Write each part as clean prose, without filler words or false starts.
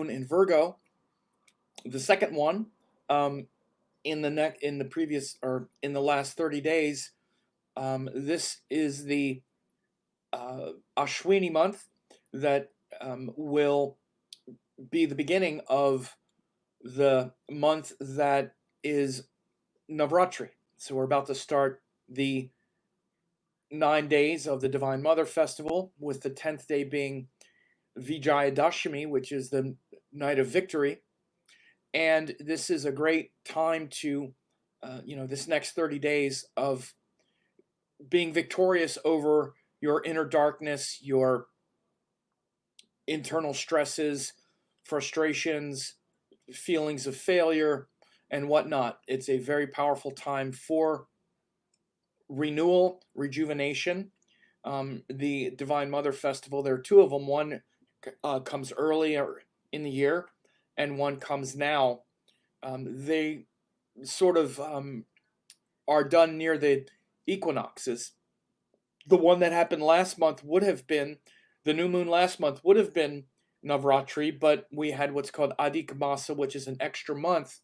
moon in Virgo. The second one, in the last 30 days. This is the Ashwini month that will be the beginning of the month that is Navratri. So we're about to start the 9 days of the Divine Mother Festival, with the 10th day being Vijayadashami, which is the night of victory. And this is a great time to, this next 30 days of being victorious over your inner darkness, your internal stresses, frustrations, feelings of failure, and whatnot. It's a very powerful time for renewal, rejuvenation. The Divine Mother Festival, there are two of them. One comes earlier in the year, and one comes now. They sort of are done near the equinoxes. The one that happened last month would have been, the new moon last month would have been Navratri, but we had what's called Adhik Masa, which is an extra month.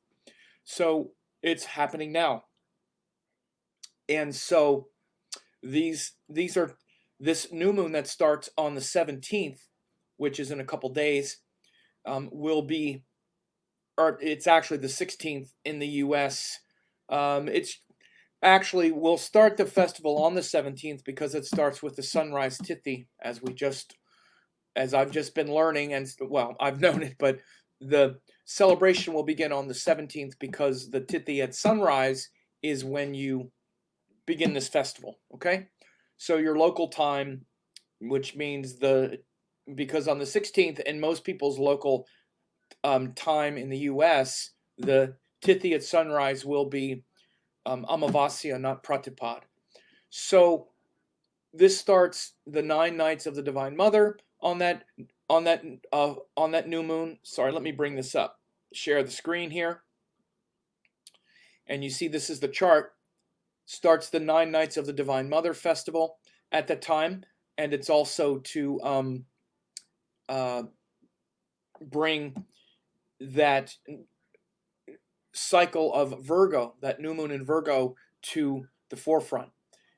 So it's happening now. And so these are this new moon that starts on the 17th, which is in a couple days, will be, or it's actually the 16th in the US. It's actually, we'll start the festival on the 17th because it starts with the sunrise tithi, as I've just been learning, and well, I've known it, but the celebration will begin on the 17th because the tithi at sunrise is when you begin this festival, okay? So your local time, which means because on the 16th, in most people's local time in the US, the tithi at sunrise will be Amavasya, not Pratipad. So this starts the 9 nights of the Divine Mother on that new moon. Sorry, let me bring this up. Share the screen here. And you see this is the chart. Starts the 9 nights of the Divine Mother Festival at that time, and it's also to bring that cycle of Virgo, that new moon in Virgo, to the forefront.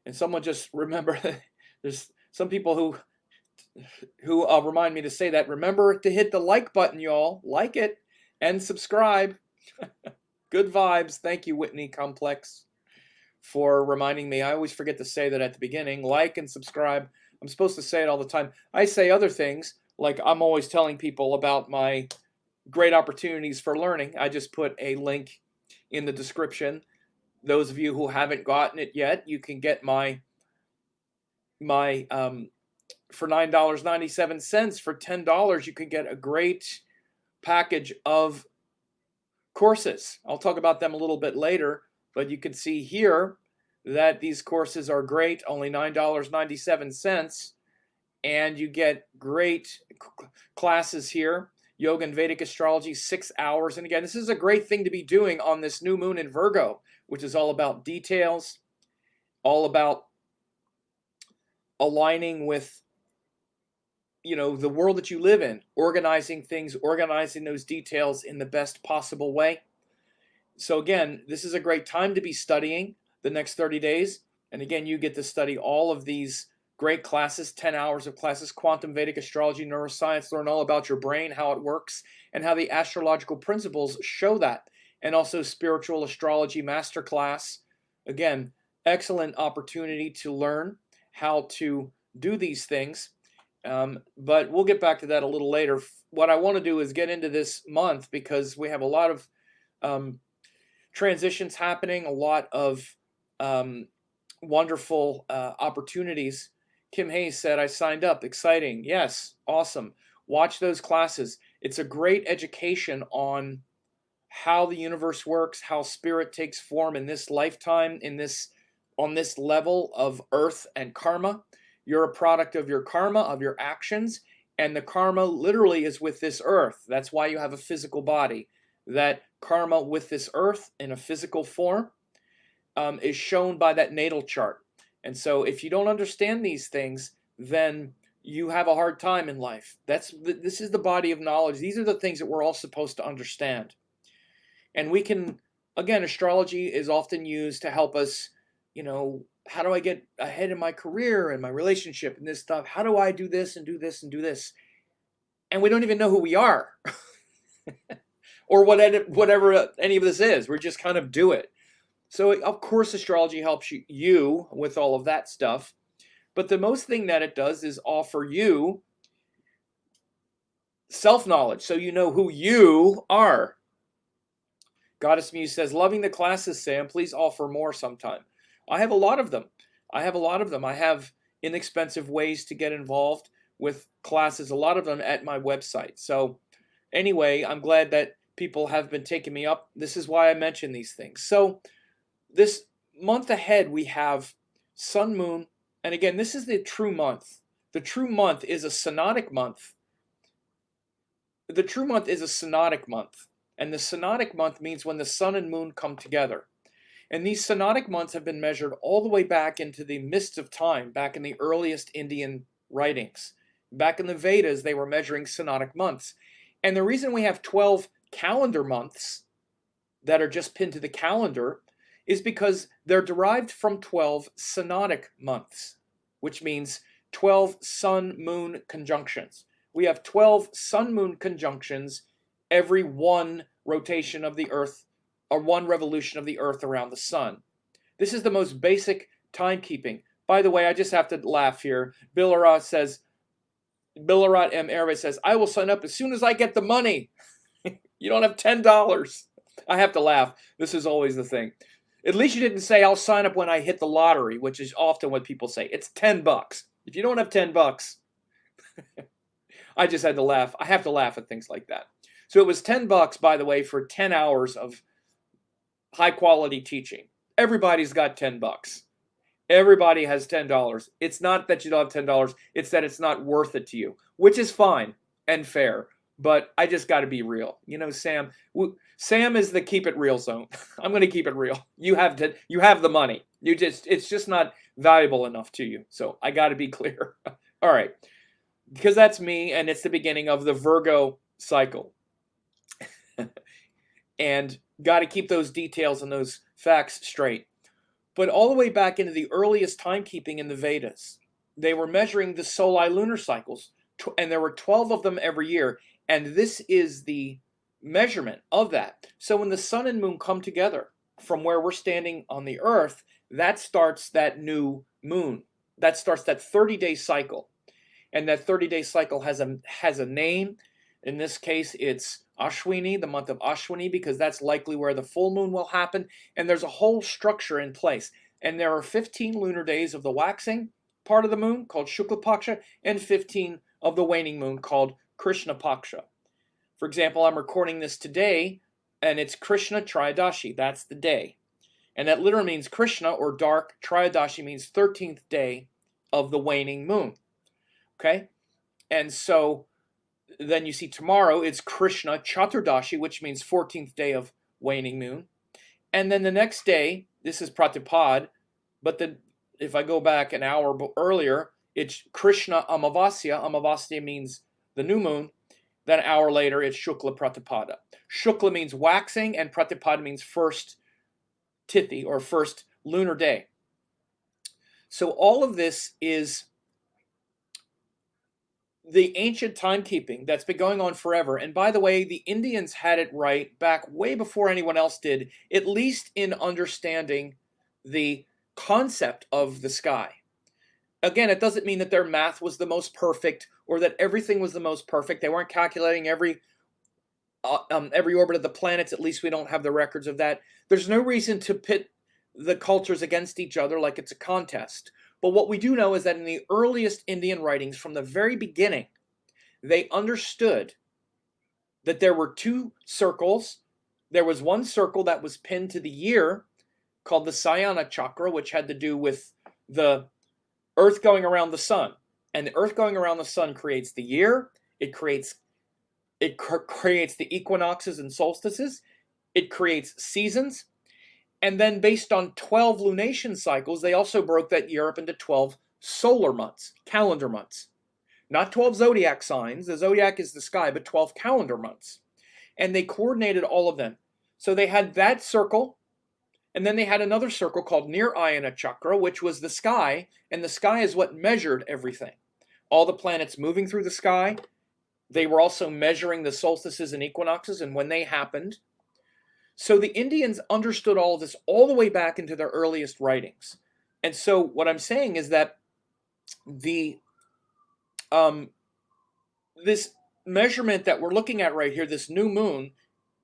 And someone just remember, there's some people who remind me to say that. Remember to hit the like button, y'all. Like it and subscribe. Good vibes. Thank you, Whitney Complex, for reminding me. I always forget to say that at the beginning. Like and subscribe. I'm supposed to say it all the time. I say other things, like I'm always telling people about my great opportunities for learning. I just put a link in the description. Those of you who haven't gotten it yet, you can get my for $9.97. For $10, you can get a great package of courses. I'll talk about them a little bit later, but you can see here that these courses are great, only $9.97, and you get great classes here. Yoga and Vedic Astrology, 6 hours. And again, this is a great thing to be doing on this new moon in Virgo, which is all about details, all about aligning with, the world that you live in, organizing things, organizing those details in the best possible way. So again, this is a great time to be studying the next 30 days. And again, you get to study all of these great classes, 10 hours of classes: quantum, Vedic astrology, neuroscience, learn all about your brain, how it works, and how the astrological principles show that. And also spiritual astrology masterclass. Again, excellent opportunity to learn how to do these things. But we'll get back to that a little later. What I want to do is get into this month because we have a lot of transitions happening, a lot of wonderful opportunities. Kim Hayes said, I signed up. Exciting. Yes. Awesome. Watch those classes. It's a great education on how the universe works, how spirit takes form in this lifetime, on this level of earth and karma. You're a product of your karma, of your actions, and the karma literally is with this earth. That's why you have a physical body. That karma with this earth in a physical form is shown by that natal chart. And so if you don't understand these things, then you have a hard time in life. This is the body of knowledge. These are the things that we're all supposed to understand. And we can, again, astrology is often used to help us, how do I get ahead in my career and my relationship and this stuff? How do I do this and do this and do this? And we don't even know who we are or whatever any of this is. We just kind of do it. So, of course, astrology helps you with all of that stuff. But the most thing that it does is offer you self-knowledge, so you know who you are. Goddess Muse says, loving the classes, Sam. Please offer more sometime. I have a lot of them. I have inexpensive ways to get involved with classes, a lot of them at my website. So anyway, I'm glad that people have been taking me up. This is why I mention these things. So this month ahead, we have Sun, Moon, and again, this is the true month. The true month is a synodic month. And the synodic month means when the sun and moon come together. And these synodic months have been measured all the way back into the mists of time, back in the earliest Indian writings. Back in the Vedas, they were measuring synodic months. And the reason we have 12 calendar months that are just pinned to the calendar is because they're derived from 12 synodic months, which means 12 sun-moon conjunctions. We have 12 sun-moon conjunctions every one rotation of the Earth, or one revolution of the Earth around the sun. This is the most basic timekeeping. By the way, I just have to laugh here. Billarat M. Airway says, I will sign up as soon as I get the money. You don't have $10. I have to laugh. This is always the thing. At least you didn't say, I'll sign up when I hit the lottery, which is often what people say. It's $10. If you don't have $10, I just had to laugh. I have to laugh at things like that. So it was $10, by the way, for 10 hours of high quality teaching. Everybody's got $10. Everybody has $10. It's not that you don't have $10. It's that it's not worth it to you, which is fine and fair. But I just got to be real. Sam is the keep it real zone. I'm going to keep it real. You have the money. It's just not valuable enough to you. So I got to be clear. All right. Because that's me, and it's the beginning of the Virgo cycle. And got to keep those details and those facts straight. But all the way back into the earliest timekeeping in the Vedas, they were measuring the soli lunar cycles, and there were 12 of them every year. And this is the measurement of that. So when the sun and moon come together from where we're standing on the Earth, that starts that new moon. That starts that 30-day cycle. And that 30-day cycle has a name. In this case, it's Ashwini, the month of Ashwini, because that's likely where the full moon will happen. And there's a whole structure in place. And there are 15 lunar days of the waxing part of the moon, called Shukla Paksha, and 15 of the waning moon, called Krishna Paksha. For example, I'm recording this today, and it's Krishna Triadashi. That's the day. And that literally means Krishna, or dark. Triadashi means 13th day of the waning moon. Okay? And so then you see tomorrow, it's Krishna Chaturdashi, which means 14th day of waning moon. And then the next day, this is Pratipad, but then if I go back an hour earlier, it's Krishna Amavasya. Amavasya means the new moon. Then an hour later, it's Shukla Pratipada. Shukla means waxing, and Pratipada means first tithi, or first lunar day. So all of this is the ancient timekeeping that's been going on forever. And by the way, the Indians had it right back way before anyone else did, at least in understanding the concept of the sky. Again, it doesn't mean that their math was the most perfect or that everything was the most perfect. They weren't calculating every orbit of the planets. At least we don't have the records of that. There's no reason to pit the cultures against each other like it's a contest. But what we do know is that in the earliest Indian writings, from the very beginning, they understood that there were two circles. There was one circle that was pinned to the year called the Sayana Chakra, which had to do with the Earth going around the sun. And the Earth going around the sun creates the year. It creates the equinoxes and solstices. It creates seasons. And then based on 12 lunation cycles, they also broke that year up into 12 solar months, calendar months. not 12 zodiac signs. The zodiac is the sky, but 12 calendar months. And they coordinated all of them. So they had that circle, and then they had another circle called Nirayana Chakra, which was the sky, and the sky is what measured everything. All the planets moving through the sky. They were also measuring the solstices and equinoxes and when they happened. So the Indians understood all of this all the way back into their earliest writings. And so what I'm saying is that the this measurement that we're looking at right here, this new moon,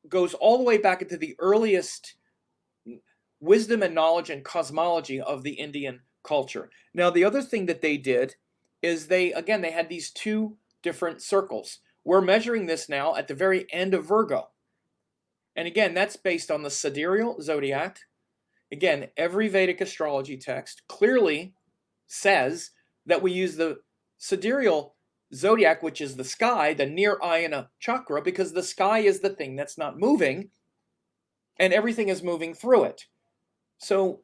goes all the way back into the earliest wisdom and knowledge and cosmology of the Indian culture. Now, the other thing that they did is they had these two different circles. We're measuring this now at the very end of Virgo. And again, that's based on the sidereal zodiac. Again, every Vedic astrology text clearly says that we use the sidereal zodiac, which is the sky, the Nirayana chakra, because the sky is the thing that's not moving, and everything is moving through it. So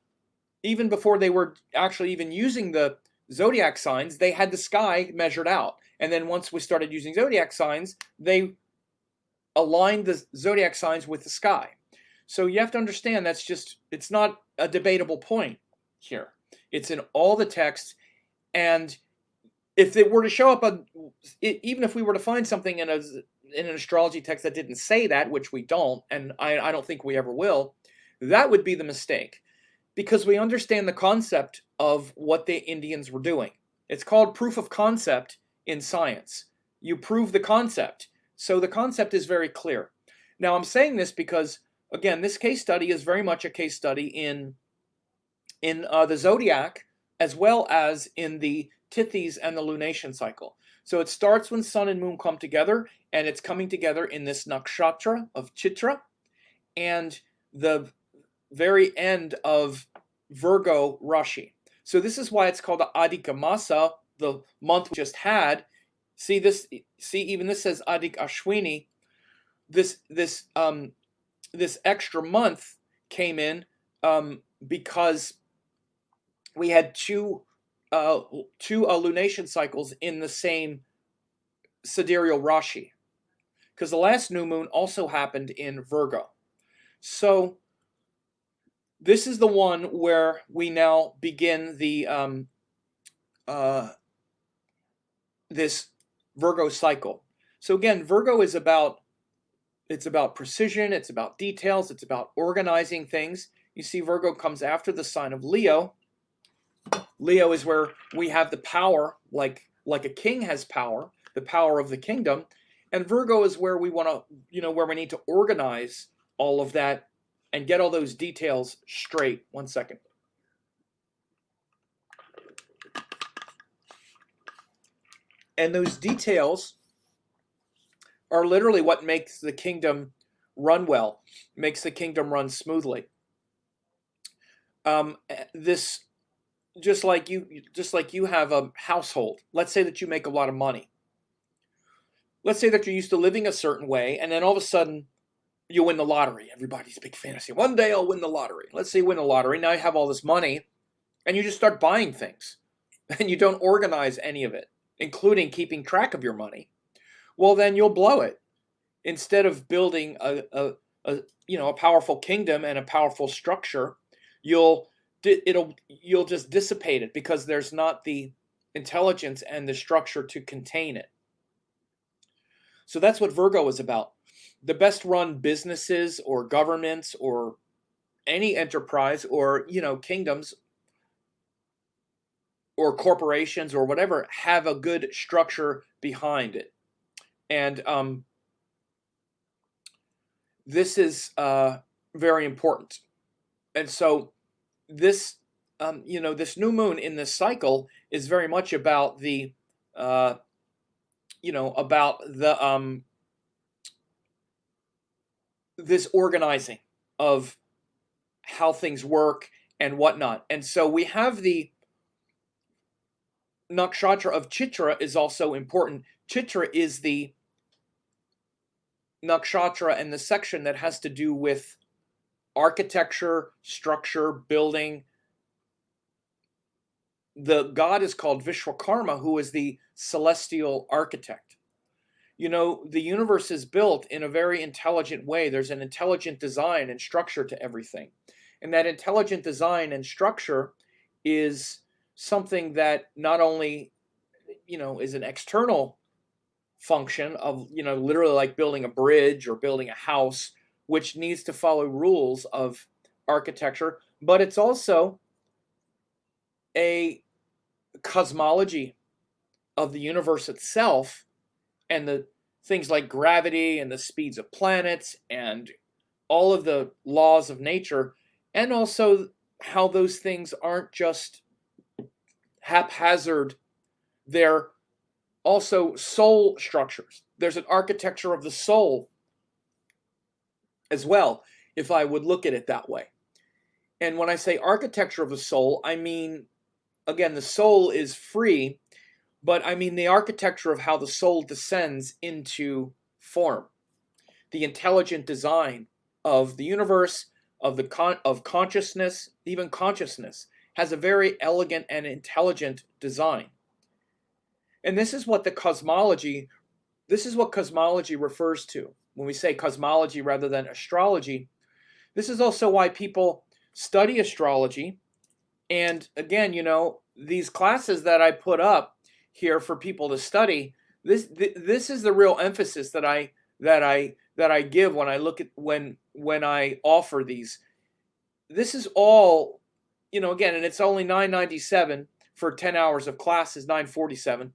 even before they were actually even using the zodiac signs, they had the sky measured out. And then once we started using zodiac signs, they aligned the zodiac signs with the sky. So you have to understand it's not a debatable point here. It's in all the texts. And if it were to show up, even if we were to find something in an astrology text that didn't say that, which we don't, and I don't think we ever will, that would be the mistake. Because we understand the concept of what the Indians were doing. It's called proof of concept in science. You prove the concept. So the concept is very clear. Now I'm saying this because, again, this case study is very much a case study in the zodiac as well as in the tithis and the lunation cycle. So it starts when sun and moon come together, and it's coming together in this nakshatra of Chitra, and the very end of Virgo Rashi. So this is why it's called the Adhika Masa, the month we just had. See even this says Adhik Ashwini. This extra month came in because we had two lunation cycles in the same sidereal Rashi, because the last new moon also happened in Virgo. So this is the one where we now begin the this Virgo cycle. So again, Virgo is about precision, it's about details, it's about organizing things. You see, Virgo comes after the sign of Leo. Leo is where we have the power, like a king has power, the power of the kingdom. And Virgo is where we want to, where we need to organize all of that and get all those details straight. One second. And those details are literally what makes the kingdom run well, makes the kingdom run smoothly. This, just like you have a household. Let's say that you make a lot of money. Let's say that you're used to living a certain way, and then all of a sudden you win the lottery. Everybody's a big fantasy. One day I'll win the lottery. Let's say you win the lottery. Now you have all this money, and you just start buying things, and you don't organize any of it, including keeping track of your money. Well, then you'll blow it. Instead of building a powerful kingdom and a powerful structure, you'll just dissipate it because there's not the intelligence and the structure to contain it. So that's what Virgo is about. The best run businesses or governments or any enterprise or, kingdoms or corporations or whatever have a good structure behind it. And this is very important. And so this, this new moon in this cycle is very much about the, this organizing of how things work and whatnot. And so we have the nakshatra of Chitra is also important. Chitra is the nakshatra and the section that has to do with architecture, structure, building, the god is called Vishwakarma, who is the celestial architect. You know, the universe is built in a very intelligent way. There's an intelligent design and structure to everything. And that intelligent design and structure is something that not only, you know, is an external function of, you know, literally like building a bridge or building a house, which needs to follow rules of architecture, but it's also a cosmology of the universe itself, and the things like gravity and the speeds of planets and all of the laws of nature, and also how those things aren't just haphazard. They're also soul structures. There's an architecture of the soul as well, if I would look at it that way. And when I say architecture of the soul, I mean, again, the soul is free, but I mean the architecture of how the soul descends into form. The intelligent design of the universe, of of consciousness, even consciousness, has a very elegant and intelligent design. And this is what cosmology refers to. When we say cosmology rather than astrology, this is also why people study astrology. And again, you know, these classes that I put up here for people to study, this is the real emphasis that I give when I look at when I offer these. This is all, you know, again, and it's only $9.97 for 10 hours of classes, $9.47.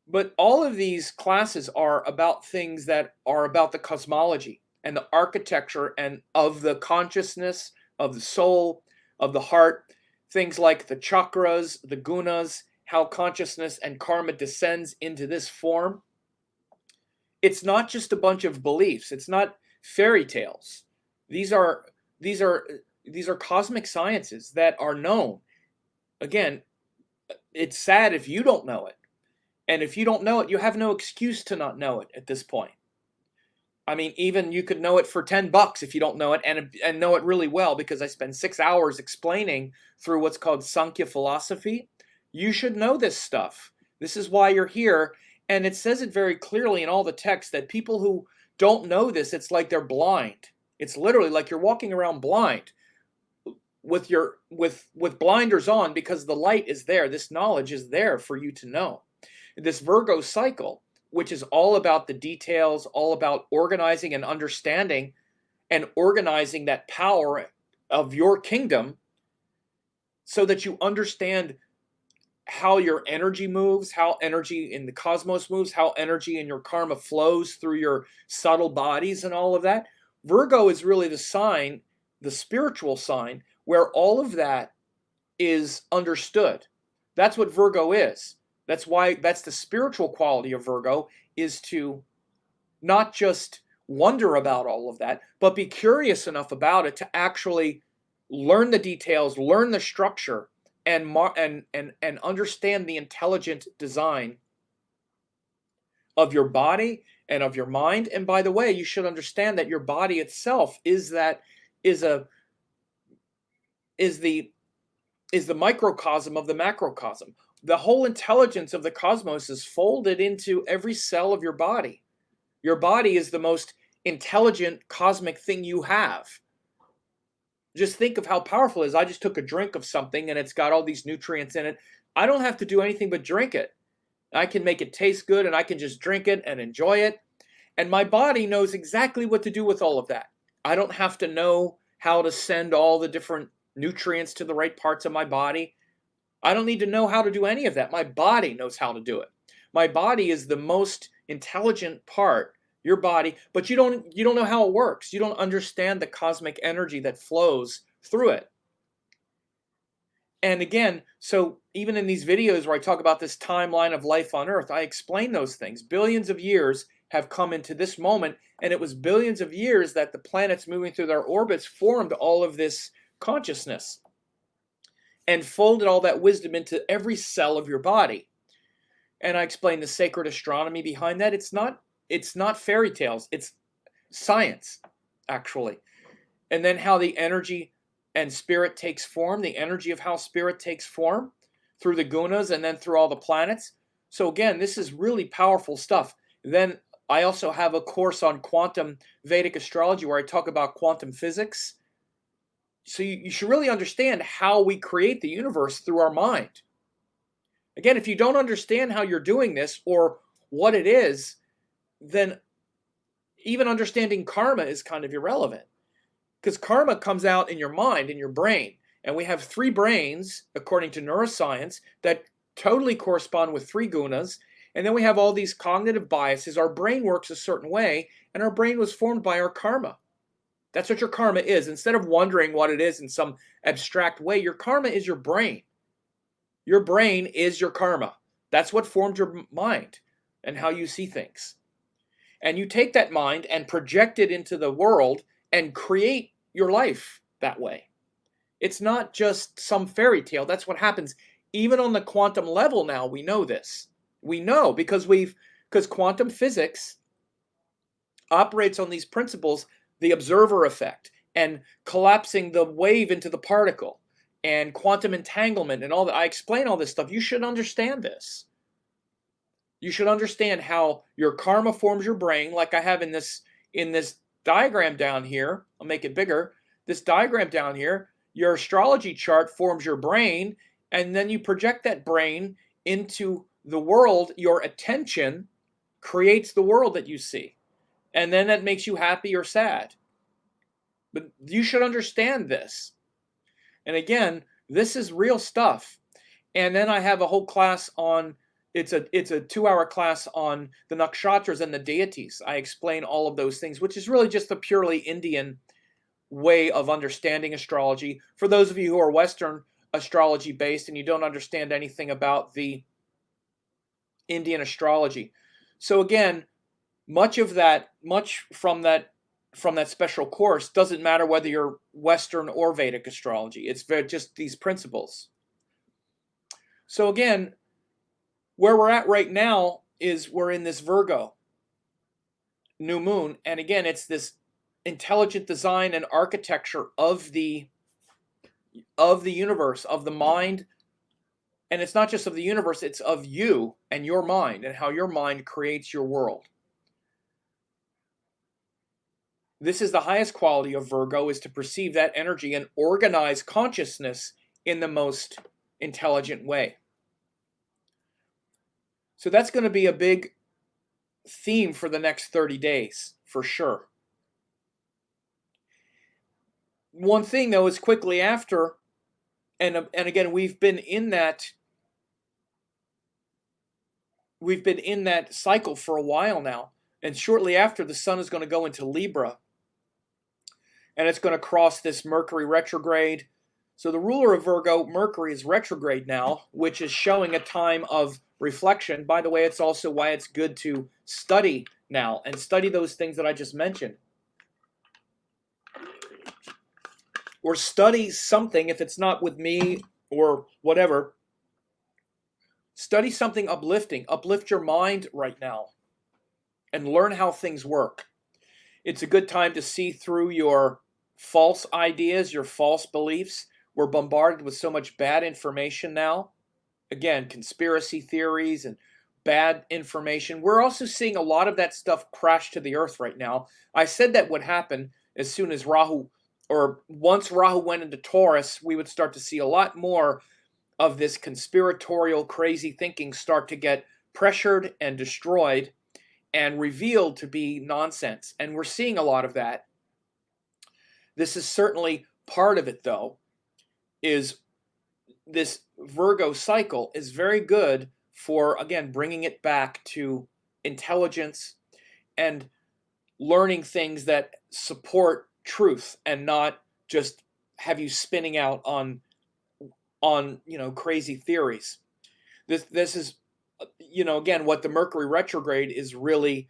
But all of these classes are about things that are about the cosmology and the architecture and of the consciousness, of the soul, of the heart, things like the chakras, the gunas, how consciousness and karma descends into this form. It's not just a bunch of beliefs. It's not fairy tales. These are cosmic sciences that are known. Again, it's sad if you don't know it. And if you don't know it, you have no excuse to not know it at this point. I mean, even you could know it for $10 if you don't know it, and know it really well, because I spend 6 hours explaining through what's called Sankhya philosophy. You should know this stuff. This is why you're here. And it says it very clearly in all the texts that people who don't know this, it's like they're blind. It's literally like you're walking around blind with blinders on, because the light is there. This knowledge is there for you to know. This Virgo cycle, which is all about the details, all about organizing and understanding and organizing that power of your kingdom, so that you understand how your energy moves, how energy in the cosmos moves, how energy in your karma flows through your subtle bodies and all of that. Virgo is really the sign, the spiritual sign, where all of that is understood. That's what Virgo is. That's the spiritual quality of Virgo, is to not just wonder about all of that, but be curious enough about it to actually learn the details, learn the structure, and understand the intelligent design of your body and of your mind. And by the way, you should understand that your body itself is the microcosm of the macrocosm. The whole intelligence of the cosmos is folded into every cell of your body. Your body is the most intelligent cosmic thing you have. Just think of how powerful it is. I just took a drink of something and it's got all these nutrients in it. I don't have to do anything but drink it. I can make it taste good, and I can just drink it and enjoy it. And my body knows exactly what to do with all of that. I don't have to know how to send all the different nutrients to the right parts of my body. I don't need to know how to do any of that. My body knows how to do it. My body is the most intelligent part, your body, but you don't know how it works. You don't understand the cosmic energy that flows through it. And again, so even in these videos where I talk about this timeline of life on Earth, I explain those things. Billions of years have come into this moment, and it was billions of years that the planets moving through their orbits formed all of this consciousness and folded all that wisdom into every cell of your body. And I explain the sacred astronomy behind that. It's not fairy tales. It's science, actually. And then how the energy and spirit takes form, the energy of how spirit takes form through the gunas and then through all the planets. So again, this is really powerful stuff. Then I also have a course on quantum Vedic astrology where I talk about quantum physics. So you should really understand how we create the universe through our mind. Again, if you don't understand how you're doing this or what it is, then even understanding karma is kind of irrelevant, because karma comes out in your mind, in your brain. And we have 3 brains, according to neuroscience, that totally correspond with 3 gunas. And then we have all these cognitive biases. Our brain works a certain way, and our brain was formed by our karma. That's what your karma is. Instead of wondering what it is in some abstract way, your karma is your brain. Your brain is your karma. That's what formed your mind and how you see things. And you take that mind and project it into the world and create your life that way. It's not just some fairy tale. That's what happens. Even on the quantum level now, we know this. We know because quantum physics operates on these principles, the observer effect and collapsing the wave into the particle and quantum entanglement and all that. I explain all this stuff. You should understand this. You should understand how your karma forms your brain, like I have in this diagram down here. I'll make it bigger. This diagram down here, your astrology chart forms your brain, and then you project that brain into the world. Your attention creates the world that you see, and then that makes you happy or sad. But you should understand this. And again, this is real stuff. And then I have a whole class on, it's a 2-hour class on the nakshatras and the deities. I explain all of those things, which is really just the purely Indian way of understanding astrology. For those of you who are Western astrology based and you don't understand anything about the Indian astrology. So again, much from that special course doesn't matter whether you're Western or Vedic astrology. It's just these principles. So again, where we're at right now is we're in this Virgo new moon. And again, it's this intelligent design and architecture of the universe, of the mind. And it's not just of the universe, it's of you and your mind and how your mind creates your world. This is the highest quality of Virgo, is to perceive that energy and organize consciousness in the most intelligent way. So that's going to be a big theme for the next 30 days, for sure. One thing, though, is quickly after, and again, we've been in that cycle for a while now, and shortly after, the sun is going to go into Libra, and it's going to cross this Mercury retrograde. So the ruler of Virgo, Mercury, is retrograde now, which is showing a time of reflection. By the way, it's also why it's good to study now and study those things that I just mentioned. Or study something, if it's not with me or whatever. Study something uplifting. Uplift your mind right now and learn how things work. It's a good time to see through your false ideas, your false beliefs. We're bombarded with so much bad information now. Again, conspiracy theories and bad information. We're also seeing a lot of that stuff crash to the earth right now. I said that would happen as soon as Rahu, or once Rahu went into Taurus, we would start to see a lot more of this conspiratorial, crazy thinking start to get pressured and destroyed and revealed to be nonsense. And we're seeing a lot of that. This is certainly part of it, though, is this Virgo cycle is very good for, again, bringing it back to intelligence and learning things that support truth and not just have you spinning out on crazy theories. This is, again, what the Mercury retrograde is really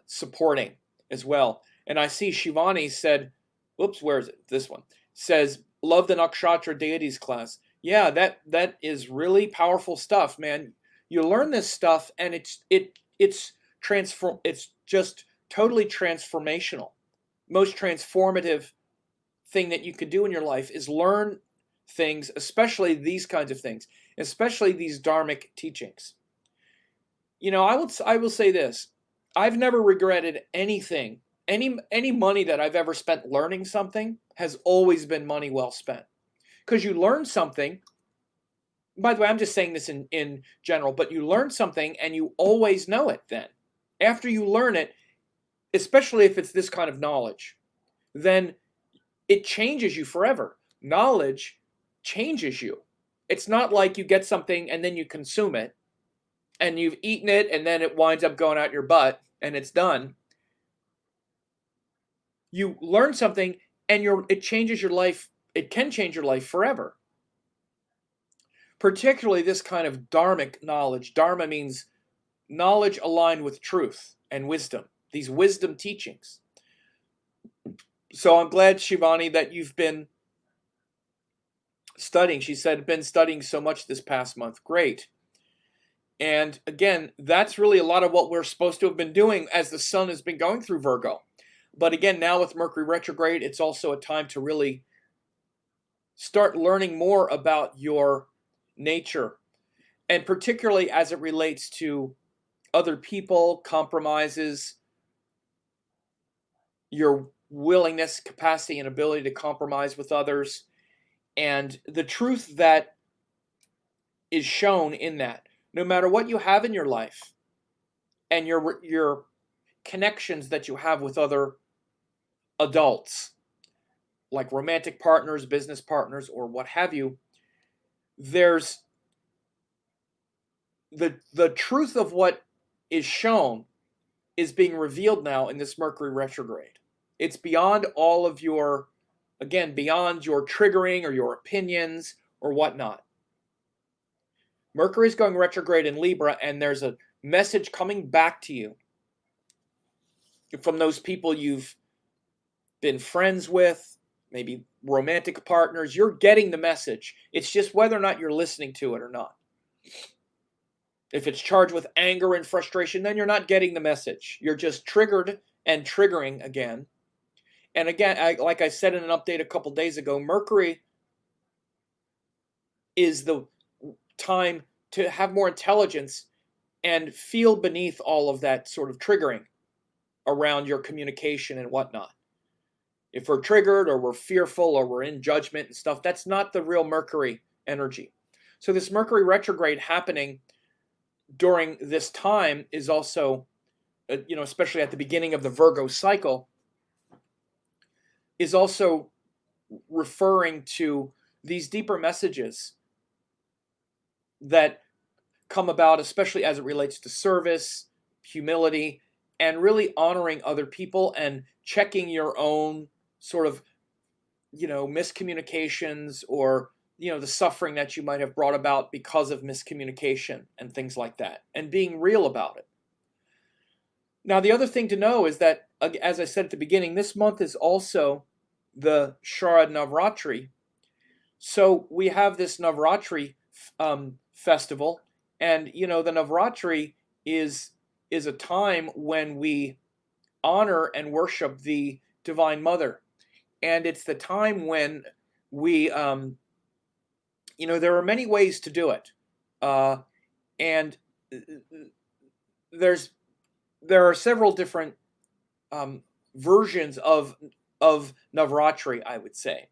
supporting as well. And I see Shivani said, whoops, where is it? This one says, love the Nakshatra deities class. Yeah, that is really powerful stuff, man. You learn this stuff, and it's just totally transformational. Most transformative thing that you could do in your life is learn things, especially these kinds of things, especially these dharmic teachings. I will say this. I've never regretted anything. Any money that I've ever spent learning something has always been money well spent. Because you learn something. By the way, I'm just saying this in general, but you learn something and you always know it then. After you learn it, especially if it's this kind of knowledge, then it changes you forever. Knowledge changes you. It's not like you get something and then you consume it and you've eaten it and then it winds up going out your butt and it's done. You learn something and it changes your life. It can change your life forever. Particularly this kind of dharmic knowledge. Dharma means knowledge aligned with truth and wisdom. These wisdom teachings. So I'm glad, Shivani, that you've been studying. She said, been studying so much this past month. Great. And again, that's really a lot of what we're supposed to have been doing as the sun has been going through Virgo. But again, now with Mercury retrograde, it's also a time to really start learning more about your nature, and particularly as it relates to other people, compromises, your willingness, capacity, and ability to compromise with others, and the truth that is shown in that. No matter what you have in your life and your connections that you have with other adults, like romantic partners, business partners, or what have you, there's the truth of what is shown is being revealed now in this Mercury retrograde. It's beyond all of your, again, beyond your triggering or your opinions or whatnot. Mercury is going retrograde in Libra, and there's a message coming back to you from those people you've been friends with, maybe romantic partners. You're getting the message. It's just whether or not you're listening to it or not. If it's charged with anger and frustration, then you're not getting the message. You're just triggered and triggering again. And again, like I said in an update a couple days ago, Mercury is the time to have more intelligence and feel beneath all of that sort of triggering around your communication and whatnot. If we're triggered or we're fearful or we're in judgment and stuff, that's not the real Mercury energy. So this Mercury retrograde happening during this time is also, especially at the beginning of the Virgo cycle, is also referring to these deeper messages that come about, especially as it relates to service, humility, and really honoring other people and checking your own sort of, miscommunications or, the suffering that you might have brought about because of miscommunication and things like that, and being real about it. Now, the other thing to know is that, as I said at the beginning, this month is also the Sharad Navratri. So we have this Navratri festival, and the Navratri is a time when we honor and worship the Divine Mother, and it's the time when we there are many ways to do it, and there are several different versions of Navratri, I would say.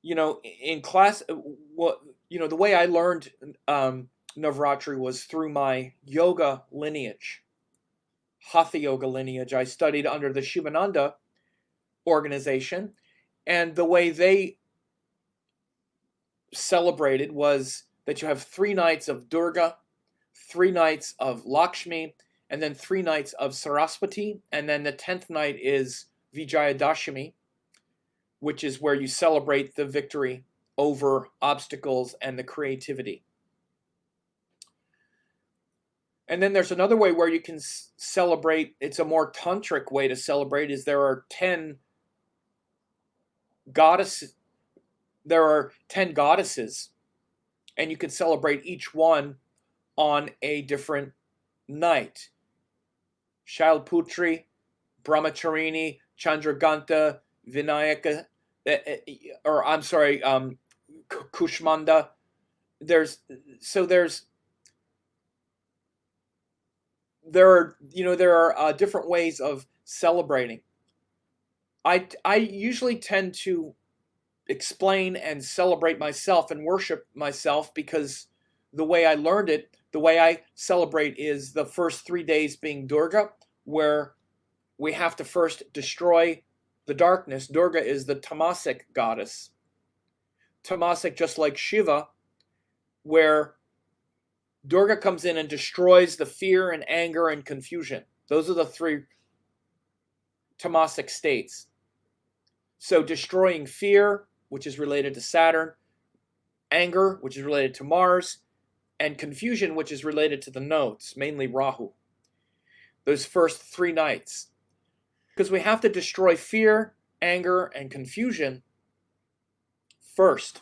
In class, the way I learned Navratri was through my yoga lineage, Hatha yoga lineage. I studied under the Shivananda organization, and the way they celebrated was that you have 3 nights of Durga, 3 nights of Lakshmi, and then 3 nights of Saraswati, and then the 10th night is Vijayadashami, which is where you celebrate the victory over obstacles and the creativity. And then there's another way where you can celebrate. It's a more tantric way to celebrate. Is there are 10 goddesses. There are 10 goddesses, and you can celebrate each one on a different night. Shailputri, Brahmacharini, Chandraganta, Vinayaka, Kushmanda. There are different ways of celebrating. I usually tend to explain and celebrate myself and worship myself, because the way I learned it, the way I celebrate is the first 3 days being Durga, where we have to first destroy the darkness. Durga is the tamasic goddess. Tamasic, just like Shiva, where Durga comes in and destroys the fear and anger and confusion. Those are the three tamasic states. So destroying fear, which is related to Saturn, anger, which is related to Mars, and confusion, which is related to the nodes, mainly Rahu. Those first 3 nights. Because we have to destroy fear, anger, and confusion first.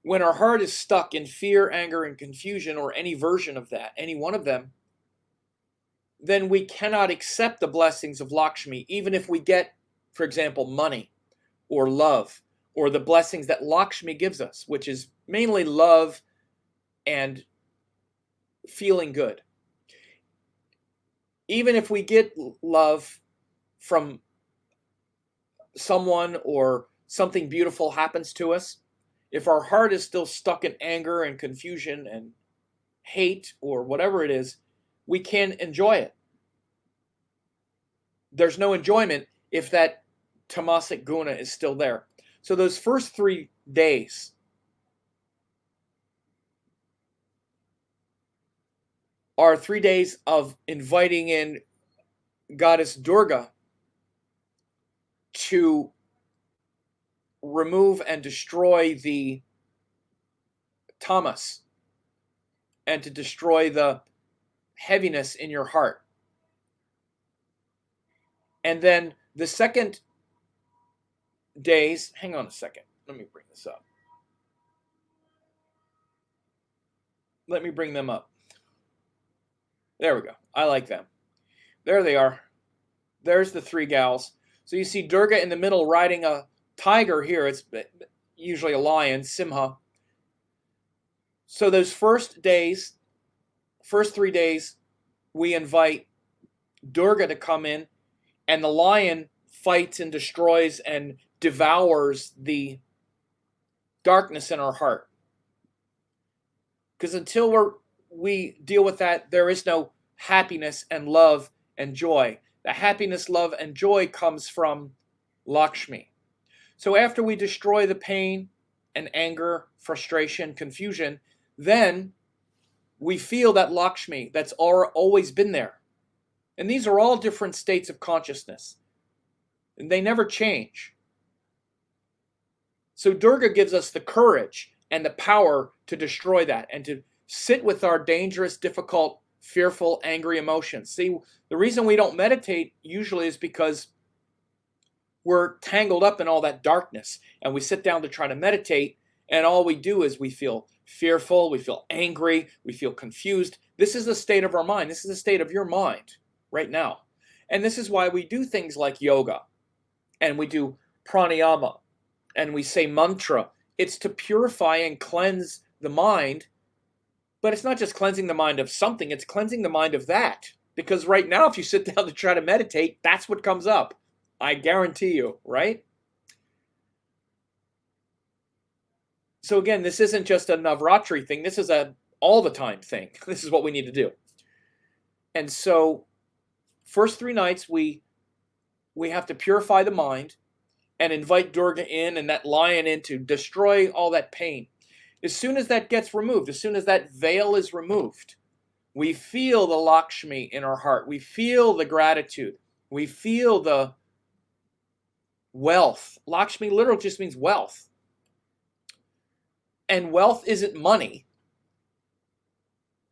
When our heart is stuck in fear, anger, and confusion, or any version of that, any one of them, then we cannot accept the blessings of Lakshmi, even if we get, for example, money or love, or the blessings that Lakshmi gives us, which is mainly love and feeling good. Even if we get love from someone or something beautiful happens to us, if our heart is still stuck in anger and confusion and hate or whatever it is, we can't enjoy it. There's no enjoyment if that tamasic guna is still there. So those first 3 days are 3 days of inviting in Goddess Durga to remove and destroy the tamas and to destroy the heaviness in your heart. And then the second days, hang on a second, let me bring this up. Let me bring them up. There we go. I like them. There they are. There's the 3 gals. So you see Durga in the middle riding a tiger here. It's usually a lion, Simha. So those first 3 days, we invite Durga to come in, and the lion fights and destroys and devours the darkness in our heart. Because until we deal with that, there is no happiness and love and joy. The happiness, love, and joy comes from Lakshmi. So after we destroy the pain and anger, frustration, confusion, then we feel that Lakshmi that's always been there. And these are all different states of consciousness. And they never change. So Durga gives us the courage and the power to destroy that and to sit with our dangerous, difficult, fearful, angry emotions. See, the reason we don't meditate usually is because we're tangled up in all that darkness, and we sit down to try to meditate, and all we do is we feel fearful, we feel angry, we feel confused. This is the state of our mind. This is the state of your mind right now. And this is why we do things like yoga, and we do pranayama, and we say mantra. It's to purify and cleanse the mind, but it's not just cleansing the mind of something, it's cleansing the mind of that. Because right now, if you sit down to try to meditate, that's what comes up. I guarantee you, right? So again, this isn't just a Navratri thing. This is a all the time thing. This is what we need to do. And so, first 3 nights, we have to purify the mind and invite Durga in and that lion in to destroy all that pain. As soon as that gets removed, as soon as that veil is removed, we feel the Lakshmi in our heart. We feel the gratitude. We feel the wealth. Lakshmi literally just means wealth. And wealth isn't money.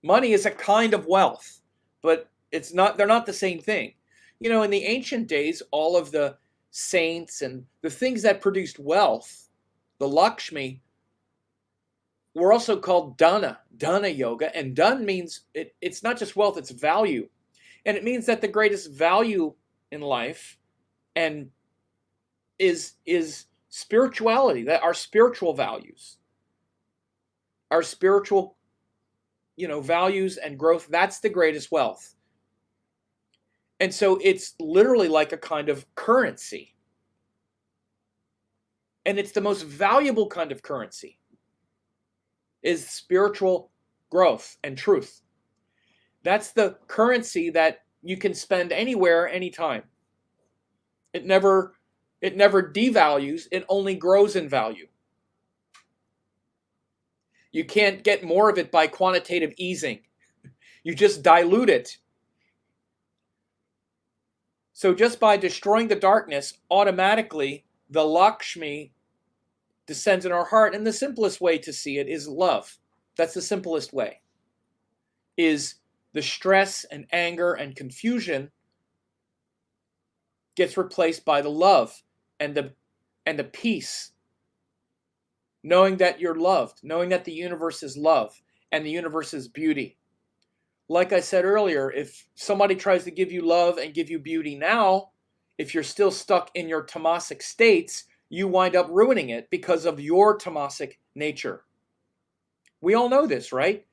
Money is a kind of wealth, but it's not. They're not the same thing. You know, in the ancient days, all of the saints and the things that produced wealth, the Lakshmi, were also called dana yoga. And dhan means it's not just wealth, it's value. And it means that the greatest value in life and is spirituality, that our spiritual values. our spiritual, values and growth, that's the greatest wealth. And so it's literally like a kind of currency. And it's the most valuable kind of currency, is spiritual growth and truth. That's the currency that you can spend anywhere, anytime. It never devalues, it only grows in value. You can't get more of it by quantitative easing. You just dilute it. So just by destroying the darkness, automatically the Lakshmi descends in our heart. And the simplest way to see it is love. That's the simplest way. Is the stress and anger and confusion gets replaced by the love and the peace. Knowing that you're loved, knowing that the universe is love and the universe is beauty. Like I said earlier, if somebody tries to give you love and give you beauty now, if you're still stuck in your tamasic states, you wind up ruining it because of your tamasic nature. We all know this, right?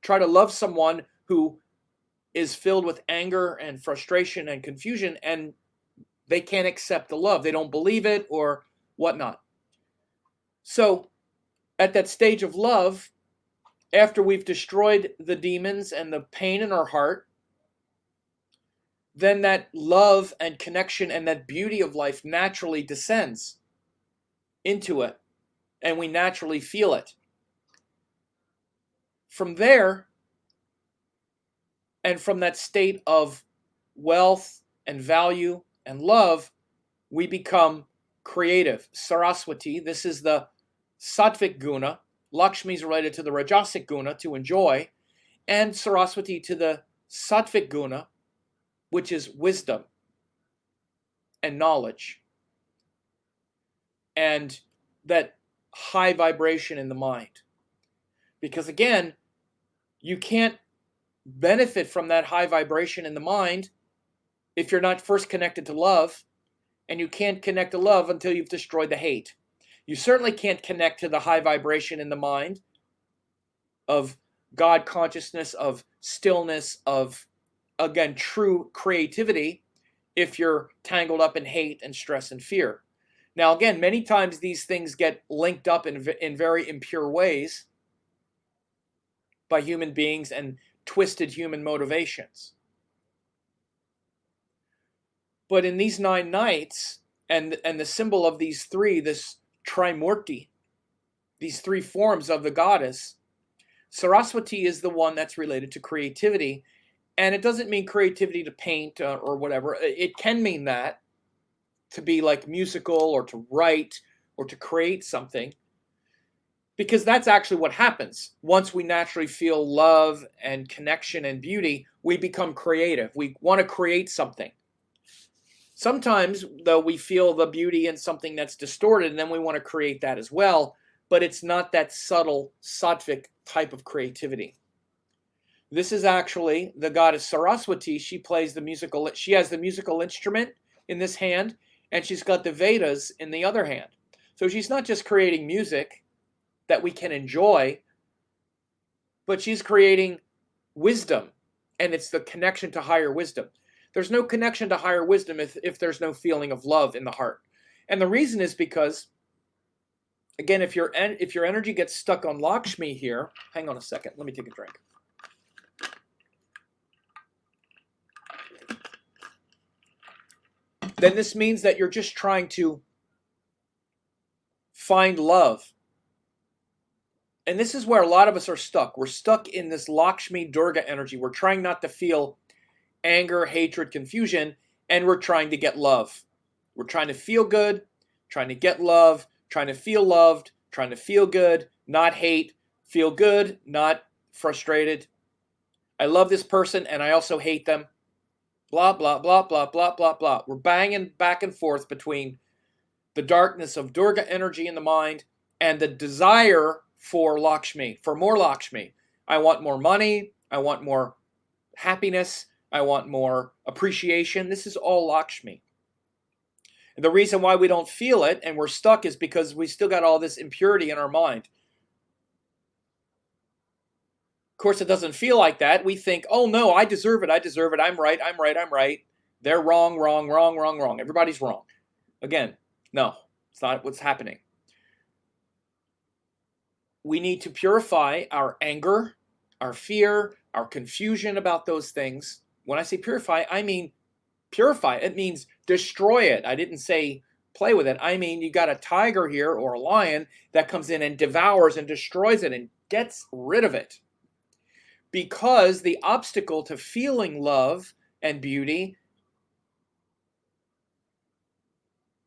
Try to love someone who is filled with anger and frustration and confusion, and they can't accept the love. They don't believe it or whatnot. So at that stage of love, after we've destroyed the demons and the pain in our heart, then that love and connection and that beauty of life naturally descends into it, and we naturally feel it. From there, and from that state of wealth and value and love, we become creative. Saraswati, this is the Sattvic guna. Lakshmi is related to the Rajasic guna, to enjoy, and Saraswati to the Sattvic guna, which is wisdom and knowledge and that high vibration in the mind. Because again, you can't benefit from that high vibration in the mind if you're not first connected to love, and you can't connect to love until you've destroyed the hate. You certainly can't connect to the high vibration in the mind of God consciousness, of stillness, of, again, true creativity if you're tangled up in hate and stress and fear. Now, again, many times these things get linked up in very impure ways by human beings and twisted human motivations. But in these 9 nights, and the symbol of these three, this Trimurti, these 3 forms of the goddess, Saraswati is the one that's related to creativity. And it doesn't mean creativity to paint or whatever. It can mean that, to be like musical or to write or to create something. Because that's actually what happens. Once we naturally feel love and connection and beauty, we become creative. We want to create something. Sometimes, though, we feel the beauty in something that's distorted, and then we want to create that as well. But it's not that subtle, sattvic type of creativity. This is actually the goddess Saraswati. She has the musical instrument in this hand, and she's got the Vedas in the other hand. So she's not just creating music that we can enjoy, but she's creating wisdom, and it's the connection to higher wisdom. There's no connection to higher wisdom if there's no feeling of love in the heart. And the reason is because, again, if your energy gets stuck on Lakshmi here, hang on a second, let me take a drink. Then this means that you're just trying to find love. And this is where a lot of us are stuck. We're stuck in this Lakshmi Durga energy. We're trying not to feel anger, hatred, confusion, and we're trying to get love. We're trying to feel good, trying to get love, trying to feel loved, trying to feel good, not hate, feel good, not frustrated. I love this person and I also hate them. Blah, blah, blah, blah, blah, blah, blah. We're banging back and forth between the darkness of Durga energy in the mind and the desire for Lakshmi, for more Lakshmi. I want more money. I want more happiness. I want more appreciation. This is all Lakshmi. And the reason why we don't feel it and we're stuck is because we still got all this impurity in our mind. course, it doesn't feel like that. We think, oh no, I deserve it, I deserve it, I'm right, I'm right, I'm right. They're wrong, wrong, wrong, wrong, wrong. Everybody's wrong. Again, no, it's not what's happening. We need to purify our anger, our fear, our confusion about those things. When I say purify, I mean purify. It means destroy it. I didn't say play with it. I mean, you got a tiger here or a lion that comes in and devours and destroys it and gets rid of it. Because the obstacle to feeling love and beauty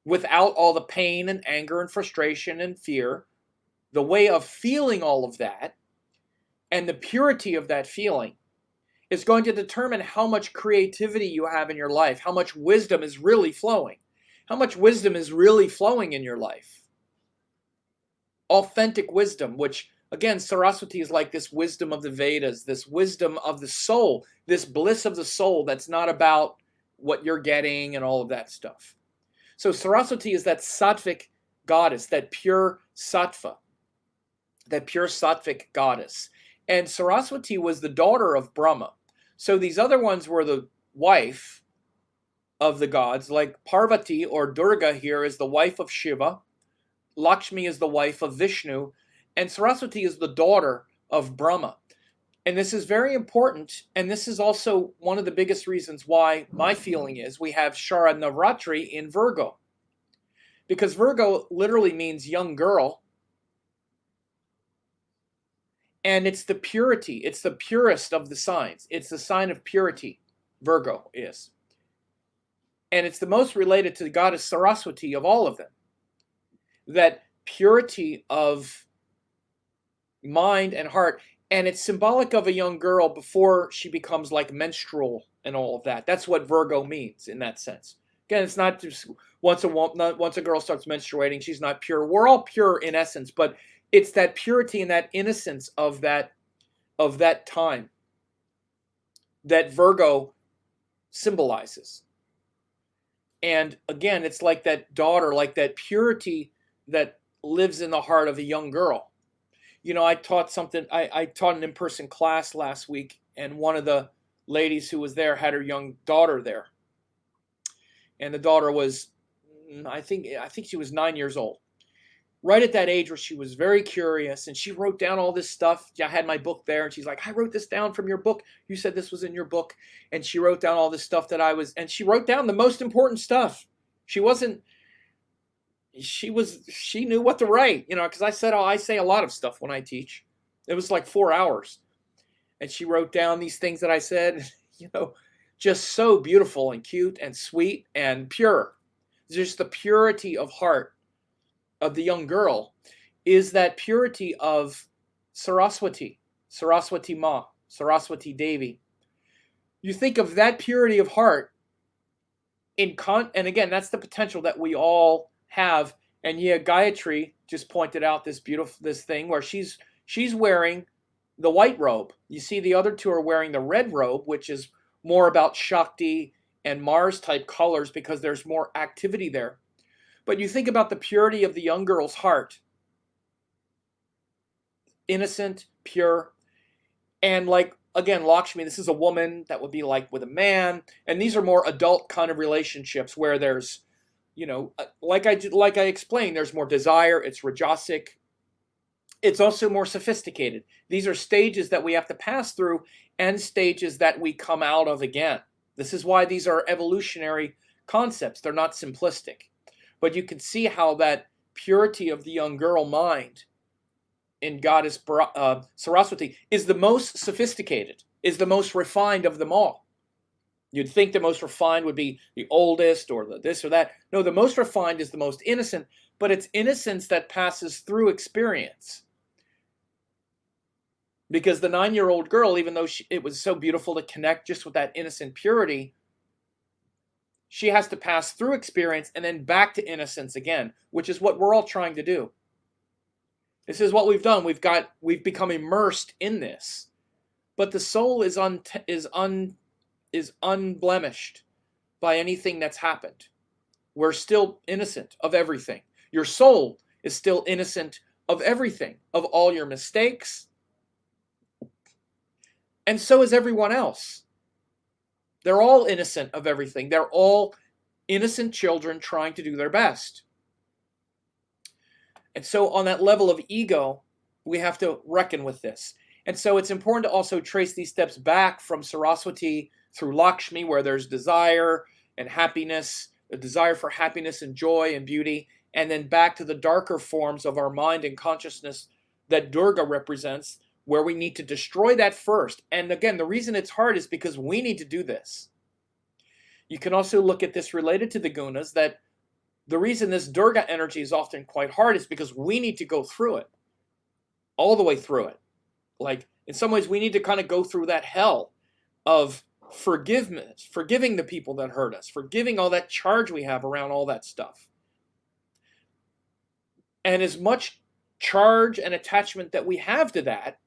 without all the pain and anger and frustration and fear, the way of feeling all of that and the purity of that feeling is going to determine how much creativity you have in your life, how much wisdom is really flowing, how much wisdom is really flowing in your life. Authentic wisdom, which again, Saraswati is like this wisdom of the Vedas, this wisdom of the soul, this bliss of the soul that's not about what you're getting and all of that stuff. So Saraswati is that sattvic goddess, that pure sattva, that pure sattvic goddess. And Saraswati was the daughter of Brahma. So these other ones were the wife of the gods, like Parvati or Durga here is the wife of Shiva, Lakshmi is the wife of Vishnu, and Saraswati is the daughter of Brahma. And this is very important, and this is also one of the biggest reasons why my feeling is we have Shara Navratri in Virgo. Because Virgo literally means young girl, and it's the purity, it's the purest of the signs. It's the sign of purity, Virgo is. And it's the most related to the goddess Saraswati of all of them. That purity of mind and heart. And it's symbolic of a young girl before she becomes like menstrual and all of that. That's what Virgo means in that sense. Again, it's not just once a girl starts menstruating, she's not pure. We're all pure in essence, but it's that purity and that innocence of that time that Virgo symbolizes. And again, it's like that daughter, like that purity that lives in the heart of a young girl. You know, I taught an in-person class last week, and one of the ladies who was there had her young daughter there. And the daughter was, I think she was 9 years old. Right at that age where she was very curious, and she wrote down all this stuff. I had my book there, and she's like, I wrote this down from your book. You said this was in your book. And she wrote down all this stuff and she wrote down the most important stuff. She knew what to write, you know, because I say a lot of stuff when I teach. It was like 4 hours. And she wrote down these things that I said, you know, just so beautiful and cute and sweet and pure. Just the purity of heart of the young girl is that purity of Saraswati, Saraswati Ma, Saraswati Devi. You think of that purity of heart and again, that's the potential that we all have. And yeah, Gayatri just pointed out this thing where she's wearing the white robe. You see the other two are wearing the red robe, which is more about Shakti and Mars type colors because there's more activity there. But you think about the purity of the young girl's heart. Innocent, pure. And like, again, Lakshmi, this is a woman that would be like with a man. And these are more adult kind of relationships where there's, you know, like I explained, there's more desire. It's rajasic. It's also more sophisticated. These are stages that we have to pass through and stages that we come out of again. This is why these are evolutionary concepts. They're not simplistic. But you can see how that purity of the young girl mind in goddess Saraswati is the most sophisticated, is the most refined of them all. You'd think the most refined would be the oldest or the this or that. No, the most refined is the most innocent, but it's innocence that passes through experience. Because the 9-year-old girl, even though it was so beautiful to connect just with that innocent purity, she has to pass through experience and then back to innocence again, which is what we're all trying to do. This is what we've done. We've become immersed in this, but the soul is unblemished by anything that's happened. We're still innocent of everything. Your soul is still innocent of everything, of all your mistakes, And so is everyone else. They're all innocent of everything. They're all innocent children trying to do their best. And so on that level of ego, we have to reckon with this. And so it's important to also trace these steps back from Saraswati through Lakshmi, where there's desire and happiness, a desire for happiness and joy and beauty, and then back to the darker forms of our mind and consciousness that Durga represents, where we need to destroy that first. And again, the reason it's hard is because we need to do this. You can also look at this related to the gunas, that the reason this Durga energy is often quite hard is because we need to go through it, all the way through it. Like, in some ways, we need to kind of go through that hell of forgiveness, forgiving the people that hurt us, forgiving all that charge we have around all that stuff. And as much charge and attachment that we have to that,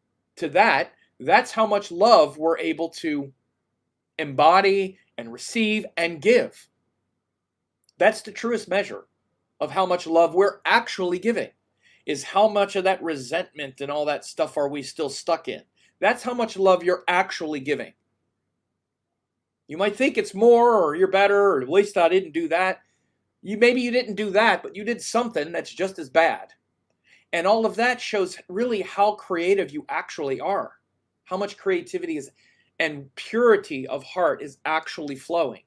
that's how much love we're able to embody and receive and give. That's the truest measure of how much love we're actually giving, is how much of that resentment and all that stuff are we still stuck in. That's how much love you're actually giving. You might think it's more, or you're better, or at least I didn't do that. Maybe you didn't do that, but you did something that's just as bad. And all of that shows really how creative you actually are, how much creativity is and purity of heart is actually flowing.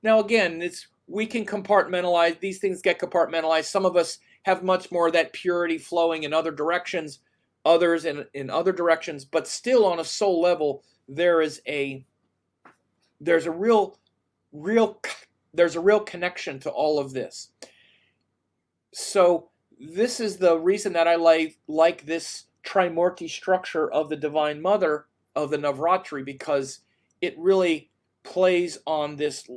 Now again, we can compartmentalize, these things get compartmentalized. Some of us have much more of that purity flowing in other directions, others in other directions, but still on a soul level, there's a real connection to all of this. So this is the reason that I like this Trimurti structure of the Divine Mother of the Navratri, because it really plays on this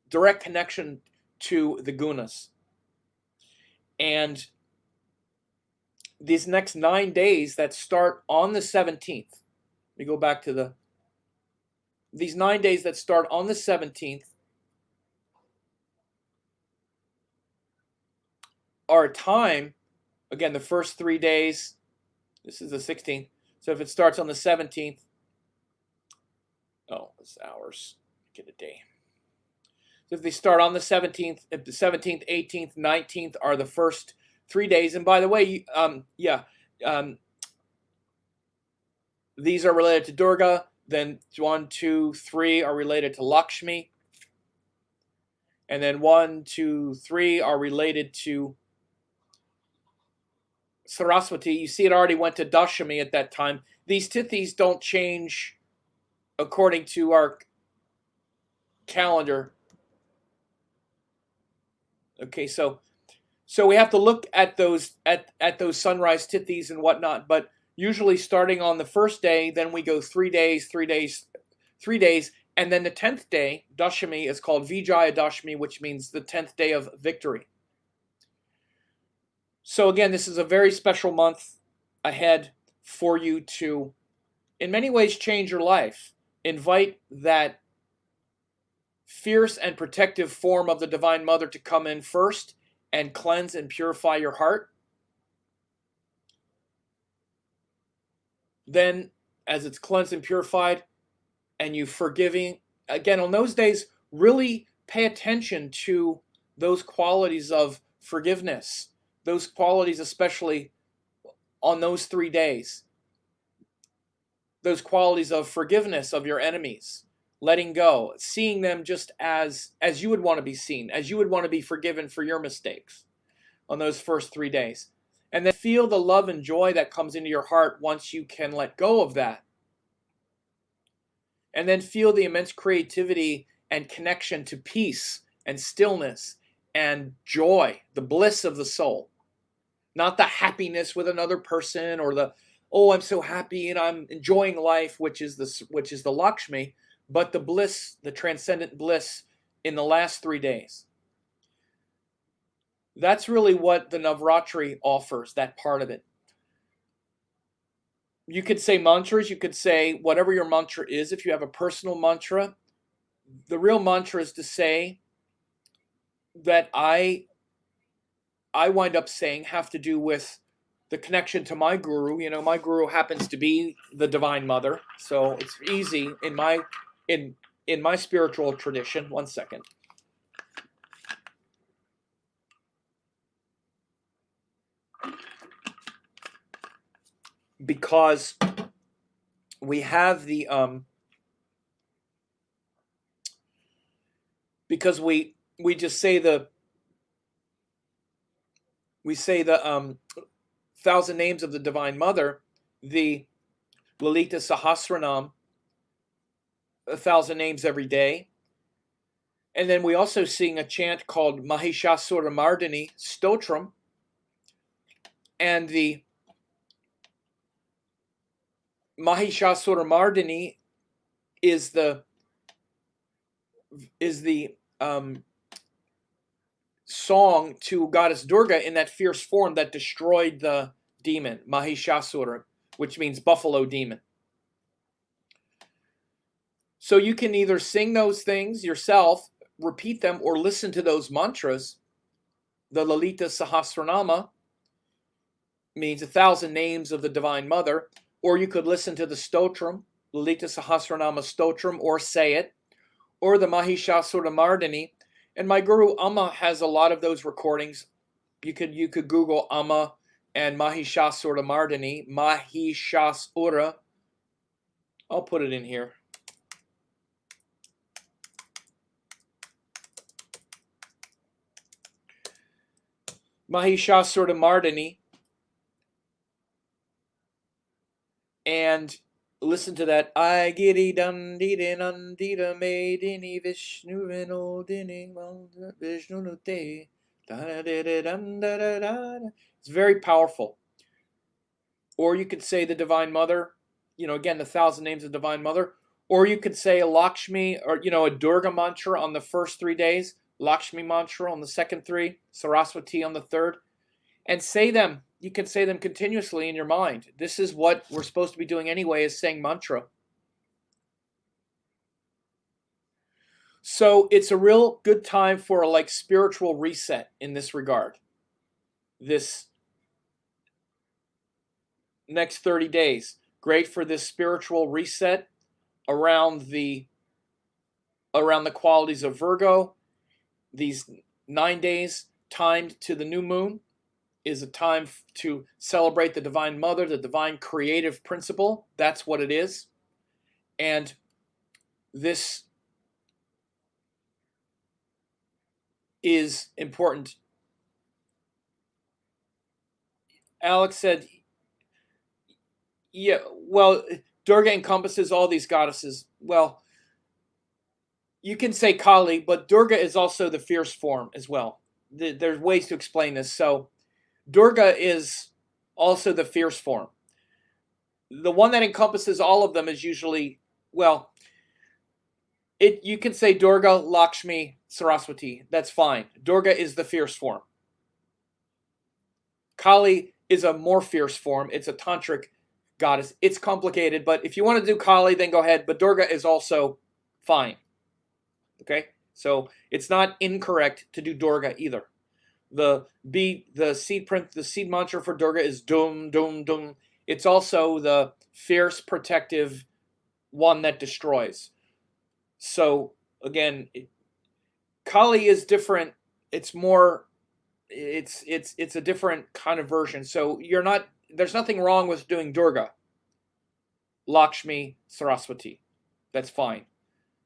direct connection to the gunas. And these next 9 days that start on the 17th, we go back to these 9 days that start on the 17th are a time, again, the first 3 days, this is the 16th, so if it starts on the 17th, it's hours, get a day. So if they start on the 17th, if the 17th, 18th, 19th are the first 3 days, and by the way, these are related to Durga, then 1, 2, 3 are related to Lakshmi, and then 1, 2, 3 are related to Saraswati. You see it already went to Dashami at that time. These tithis don't change according to our calendar. Okay, so we have to look at those at those sunrise tithis and whatnot, but usually starting on the first day, then we go 3 days, 3 days, 3 days, and then the 10th day, Dashami, is called Vijaya Dashami, which means the 10th day of victory. So again, this is a very special month ahead for you to, in many ways, change your life. Invite that fierce and protective form of the Divine Mother to come in first and cleanse and purify your heart. Then, as it's cleansed and purified, and you forgiving, again, on those days, really pay attention to those qualities of forgiveness, those qualities especially on those 3 days, those qualities of forgiveness of your enemies, letting go, seeing them just as you would want to be seen, as you would want to be forgiven for your mistakes on those first 3 days. And then feel the love and joy that comes into your heart once you can let go of that. And then feel the immense creativity and connection to peace and stillness and joy, the bliss of the soul. Not the happiness with another person or the, oh, I'm so happy and I'm enjoying life, which is the Lakshmi, but the bliss, the transcendent bliss in the last 3 days. That's really what the Navratri offers, that part of it. You could say mantras, you could say whatever your mantra is. If you have a personal mantra, the real mantra is to say that I wind up saying have to do with the connection to my guru. You know, my guru happens to be the Divine Mother, so it's easy in my spiritual tradition. One second. Because we have the because we just say the 1,000 names of the Divine Mother, the Lalita Sahasranam, 1,000 names every day. And then we also sing a chant called Mahishasura Mardini Stotram. And the Mahishasura Mardini is the song to Goddess Durga in that fierce form that destroyed the demon, Mahishasura, which means buffalo demon. So you can either sing those things yourself, repeat them, or listen to those mantras. The Lalita Sahasranama means 1,000 names of the Divine Mother, or you could listen to the Stotram, Lalita Sahasranama Stotram, or say it, or the Mahishasura Mardini. And my guru Amma has a lot of those recordings. You could Google Amma and Mahishasura Mardini, Mahishasura. I'll put it in here. Mahishasura Mardini. And listen to that. I giri dandida nandida medini Vishnu vinodini Vishnu nute. It's very powerful. Or you could say the Divine Mother, again, the 1,000 names of Divine Mother. Or you could say a Lakshmi, or, a Durga mantra on the first 3 days, Lakshmi mantra on the second 3, Saraswati on the third. And say them. You can say them continuously in your mind. This is what we're supposed to be doing anyway, is saying mantra. So it's a real good time for a spiritual reset in this regard. This next 30 days. Great for this spiritual reset around the qualities of Virgo. These 9 days timed to the new moon is a time to celebrate the Divine Mother, the divine creative principle. That's what it is. And this is important. Alex said, yeah, well, Durga encompasses all these goddesses. Well, you can say Kali, but Durga is also the fierce form as well. There's ways to explain this. So Durga is also the fierce form. The one that encompasses all of them is usually, well, you can say Durga, Lakshmi, Saraswati. That's fine. Durga is the fierce form. Kali is a more fierce form. It's a tantric goddess. It's complicated, but if you want to do Kali, then go ahead. But Durga is also fine. Okay? So it's not incorrect to do Durga either. The seed mantra for Durga is Dum Dum Dum. It's also the fierce protective one that destroys. So again, Kali is different. It's more. It's a different kind of version. So there's nothing wrong with doing Durga, Lakshmi, Saraswati. That's fine.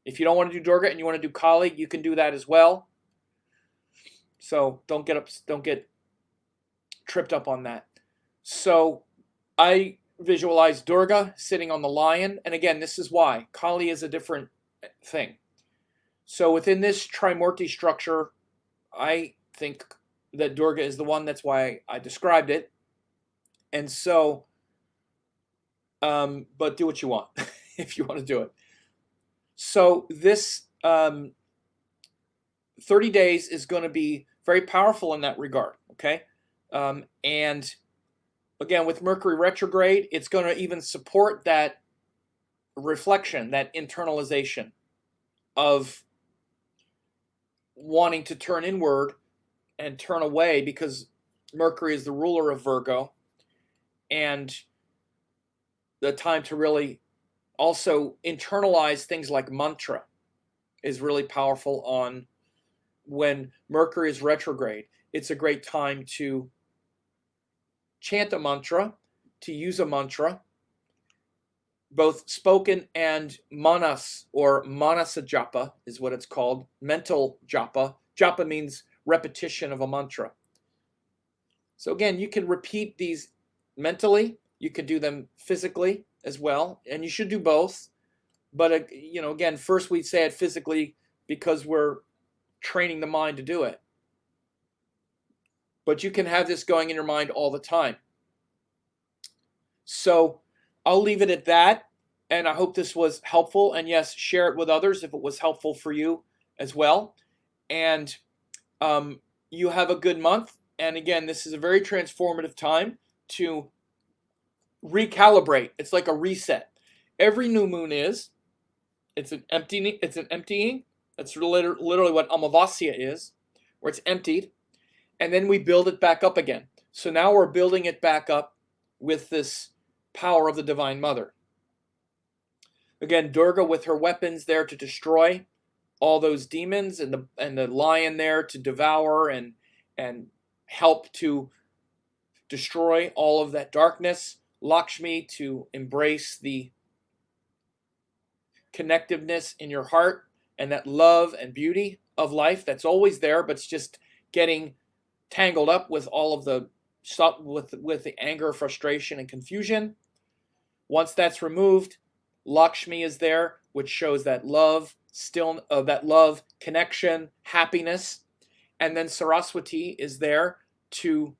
If you don't want to do Durga and you want to do Kali, you can do that as well. So don't get tripped up on that. So I visualize Durga sitting on the lion. And again, this is why. Kali is a different thing. So within this Trimurti structure, I think that Durga is the one. That's why I described it. And so, but do what you want if you want to do it. So this 30 days is going to be very powerful in that regard, okay? And again, with Mercury retrograde, it's going to even support that reflection, that internalization of wanting to turn inward and turn away, because Mercury is the ruler of Virgo. and the time to really also internalize things like mantra is really powerful on when Mercury is retrograde. It's a great time to chant a mantra, to use a mantra, both spoken and manas or manasa japa is what it's called, mental japa. Japa means repetition of a mantra. So again, you can repeat these mentally, you can do them physically as well, and you should do both. But again, first we'd say it physically because we're training the mind to do it. But you can have this going in your mind all the time. So I'll leave it at that, and I hope this was helpful. And yes, share it with others if it was helpful for you as well. And you have a good month. And again, this is a very transformative time to recalibrate. It's like a reset. Every new moon is. It's an emptying. That's literally what Amavasya is, where it's emptied. And then we build it back up again. So now we're building it back up with this power of the Divine Mother. Again, Durga with her weapons there to destroy all those demons, and the lion there to devour and help to destroy all of that darkness. Lakshmi to embrace the connectiveness in your heart and that love and beauty of life that's always there, but it's just getting tangled up with all of the stuff, with the anger, frustration, and confusion. Once that's removed, Lakshmi is there, which shows that love, that love, connection, happiness. And then Saraswati is there to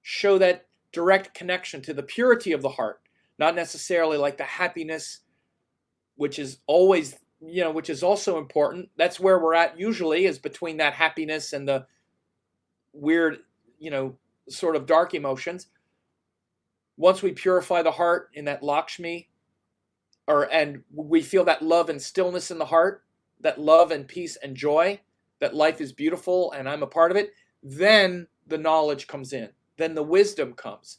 show that direct connection to the purity of the heart, not necessarily like the happiness, which is always, which is also important. That's where we're at usually, is between that happiness and the weird, sort of dark emotions. Once we purify the heart in that Lakshmi, and we feel that love and stillness in the heart, that love and peace and joy, that life is beautiful and I'm a part of it, then the knowledge comes in. Then the wisdom comes.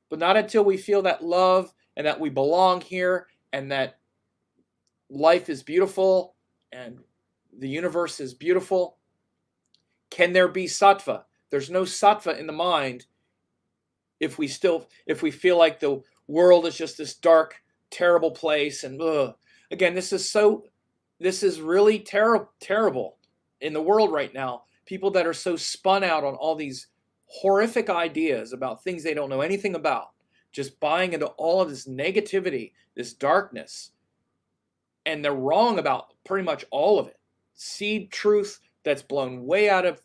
But not until we feel that love and that we belong here and that life is beautiful and the universe is beautiful. Can there be sattva? There's no sattva in the mind if we feel like the world is just this dark, terrible place. And again, this is really terrible in the world right now. People that are so spun out on all these horrific ideas about things they don't know anything about, just buying into all of this negativity, this darkness. And they're wrong about pretty much all of it. Seed truth that's blown way out of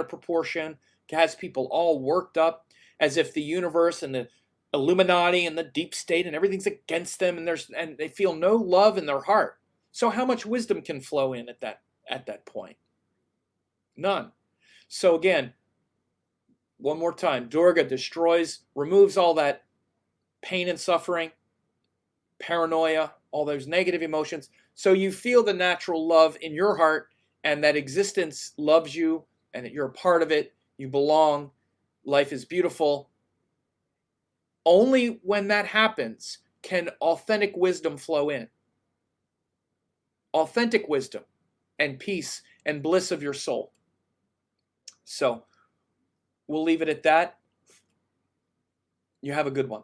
proportion, has people all worked up as if the universe and the Illuminati and the deep state and everything's against them, and they feel no love in their heart. So how much wisdom can flow in at that point? None. So again, one more time, Durga removes all that pain and suffering, paranoia, all those negative emotions. So you feel the natural love in your heart, and that existence loves you, and that you're a part of it. You belong. Life is beautiful. Only when that happens can authentic wisdom flow in. Authentic wisdom and peace and bliss of your soul. So we'll leave it at that. You have a good one.